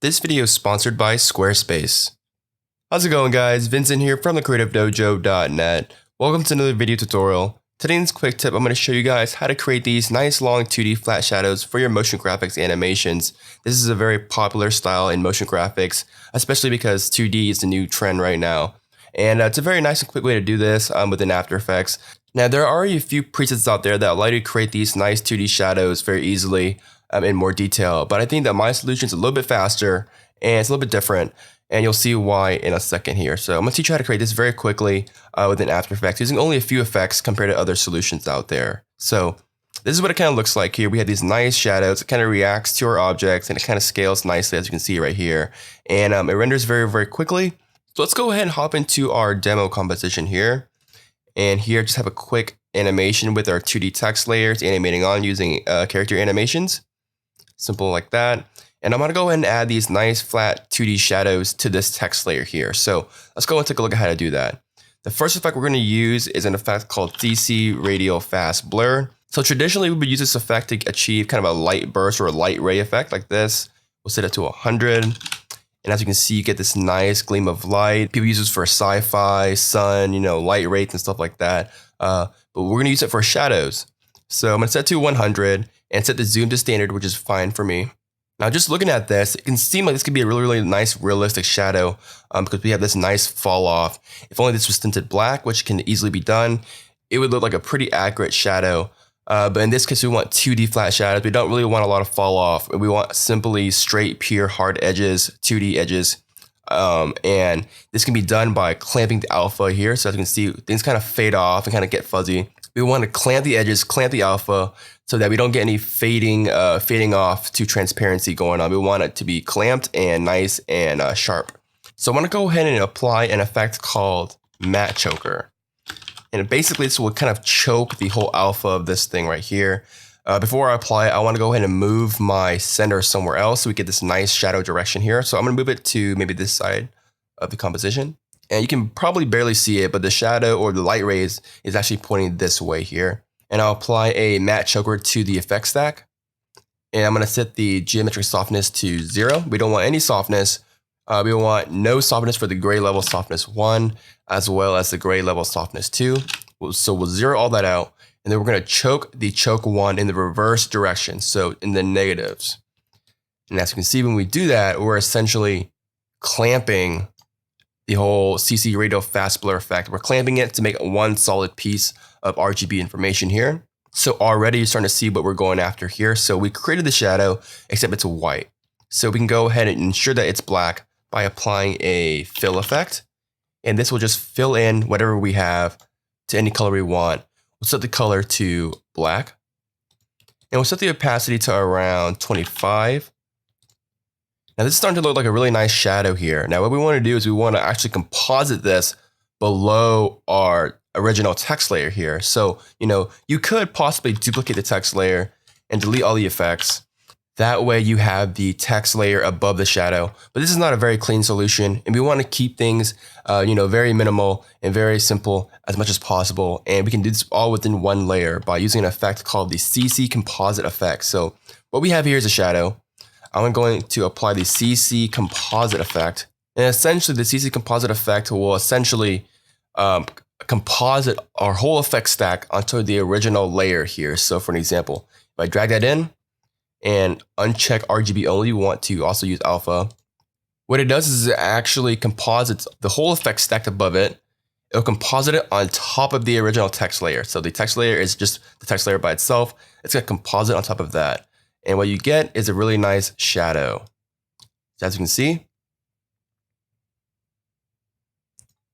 This video is sponsored by Squarespace. How's it going, guys? Vincent here from thecreativedojo.net. Welcome to another video tutorial. Today in this quick tip, I'm going to show you guys how to create these nice long 2D flat shadows for your motion graphics animations. This is a very popular style in motion graphics, especially because 2D is the new trend right now. And it's a very nice and quick way to do this within After Effects. Now, there are already a few presets out there that allow you to create these nice 2D shadows very easily in more detail, but I think that my solution is a little bit faster and it's a little bit different, and you'll see why in a second here. So I'm going to teach you how to create this very quickly within After Effects using only a few effects compared to other solutions out there. So this is what it kind of looks like here. We have these nice shadows. It kind of reacts to our objects and it kind of scales nicely, as you can see right here, and it renders very, very quickly. So let's go ahead and hop into our demo composition here. And here, just have a quick animation with our 2D text layers animating on using character animations. Simple like that. And I'm going to go ahead and add these nice flat 2D shadows to this text layer here. So let's go and take a look at how to do that. The first effect we're going to use is an effect called CC Radial Fast Blur. So traditionally, we would use this effect to achieve kind of a light burst or a light ray effect like this. We'll set it to 100. And as you can see, you get this nice gleam of light. People use this for sci-fi, sun, light rates and stuff like that. But we're going to use it for shadows. So I'm going to set it to 100 and set the zoom to standard, which is fine for me. Now, just looking at this, it can seem like this could be a really, really nice, realistic shadow because we have this nice fall off. If only this was tinted black, which can easily be done, it would look like a pretty accurate shadow. But in this case, we want 2D flat shadows. We don't really want a lot of fall off. We want simply straight, pure, hard edges, 2D edges. And this can be done by clamping the alpha here. So as you can see, things kind of fade off and kind of get fuzzy. We want to clamp the edges, clamp the alpha, so that we don't get any fading off to transparency going on. We want it to be clamped and nice and sharp. So I want to go ahead and apply an effect called Matte Choker. And basically, this will kind of choke the whole alpha of this thing right here. Before I apply it, I want to go ahead and move my center somewhere else so we get this nice shadow direction here. So I'm going to move it to maybe this side of the composition. And you can probably barely see it, but the shadow or the light rays is actually pointing this way here. And I'll apply a matte choker to the effect stack. And I'm going to set the geometric softness to 0. We don't want any softness. We want no softness for the gray level softness 1, as well as the gray level softness 2. So we'll zero all that out. And then we're going to choke the choke 1 in the reverse direction, so in the negatives. And as you can see, when we do that, we're essentially clamping the whole CC Radial Fast Blur effect. We're clamping it to make one solid piece of RGB information here. So already you're starting to see what we're going after here. So we created the shadow, except it's white. So we can go ahead and ensure that it's black by applying a fill effect. And this will just fill in whatever we have to any color we want. We'll set the color to black. And we'll set the opacity to around 25. Now this is starting to look like a really nice shadow here. Now what we want to do is we want to actually composite this below our original text layer here. So, you could possibly duplicate the text layer and delete all the effects. That way you have the text layer above the shadow. But this is not a very clean solution, and we want to keep things very minimal and very simple as much as possible. And we can do this all within one layer by using an effect called the CC Composite effect. So what we have here is a shadow. I'm going to apply the CC Composite effect. And essentially, the CC Composite effect will essentially composite our whole effect stack onto the original layer here. So for an example, if I drag that in and uncheck RGB only, we want to also use alpha. What it does is it actually composites the whole effect stack above it. It'll composite it on top of the original text layer. So the text layer is just the text layer by itself. It's going to composite on top of that. And what you get is a really nice shadow. So as you can see,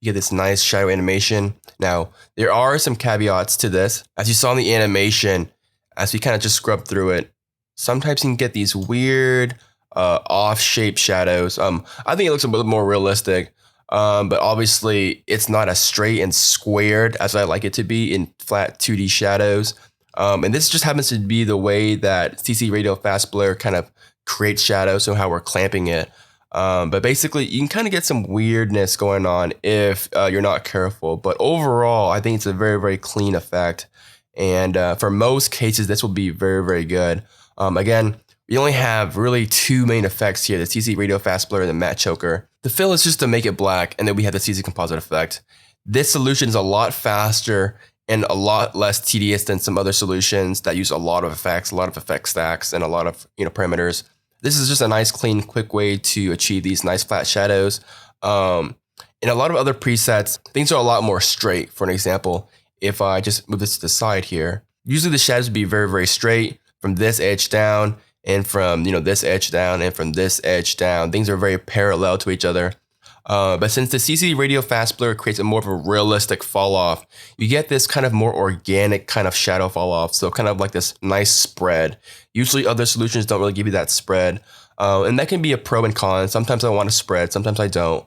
you get this nice shadow animation. Now, there are some caveats to this. As you saw in the animation, as we kind of just scrub through it, sometimes you can get these weird off-shaped shadows. I think it looks a little more realistic, but obviously it's not as straight and squared as I like it to be in flat 2D shadows. And this just happens to be the way that CC Radial Fast Blur kind of creates shadows, so how we're clamping it. But basically, you can kind of get some weirdness going on if you're not careful. But overall, I think it's a very, very clean effect. And for most cases, this will be very, very good. Again, We only have really two main effects here, the CC Radial Fast Blur and the Matte Choker. The fill is just to make it black, and then we have the CC Composite effect. This solution is a lot faster and a lot less tedious than some other solutions that use a lot of effects, a lot of effect stacks, and a lot of parameters. This is just a nice, clean, quick way to achieve these nice flat shadows. In a lot of other presets, things are a lot more straight. For an example, if I just move this to the side here, usually the shadows would be very, very straight from this edge down, and from this edge down, and from this edge down. Things are very parallel to each other. But since the CC Radial Fast Blur creates a more of a realistic fall off, you get this kind of more organic kind of shadow fall off. So kind of like this nice spread. Usually other solutions don't really give you that spread. And that can be a pro and con. Sometimes I want a spread, sometimes I don't.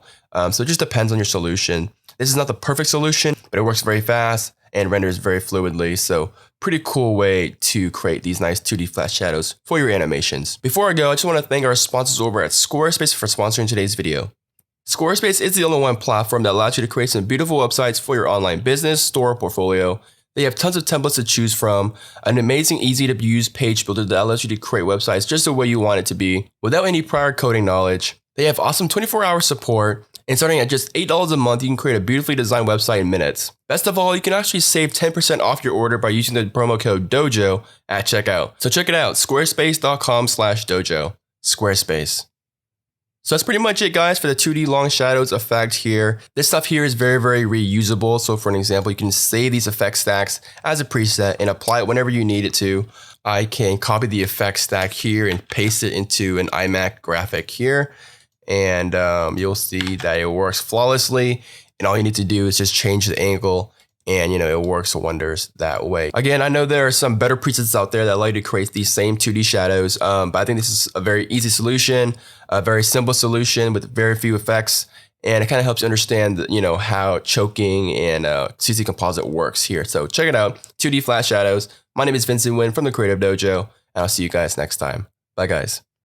So it just depends on your solution. This is not the perfect solution, but it works very fast and renders very fluidly. So pretty cool way to create these nice 2D flat shadows for your animations. Before I go, I just want to thank our sponsors over at Squarespace for sponsoring today's video. Squarespace is the all-in-one platform that allows you to create some beautiful websites for your online business, store, or portfolio. They have tons of templates to choose from, an amazing, easy-to-use page builder that allows you to create websites just the way you want it to be, without any prior coding knowledge. They have awesome 24-hour support, and starting at just $8 a month, you can create a beautifully designed website in minutes. Best of all, you can actually save 10% off your order by using the promo code DOJO at checkout. So check it out, squarespace.com/dojo. Squarespace. So that's pretty much it, guys, for the 2D long shadows effect here. This stuff here is very, very reusable. So for an example, you can save these effect stacks as a preset and apply it whenever you need it to. I can copy the effect stack here and paste it into an iMac graphic here. And you'll see that it works flawlessly. And all you need to do is just change the angle, and it works wonders that way. Again, I know there are some better presets out there that allow you to create these same 2D shadows, but I think this is a very easy solution, a very simple solution with very few effects, and it kind of helps you understand, how choking and CC Composite works here. So check it out, 2D flat shadows. My name is Vincent Nguyen from the Creative Dojo, and I'll see you guys next time. Bye, guys.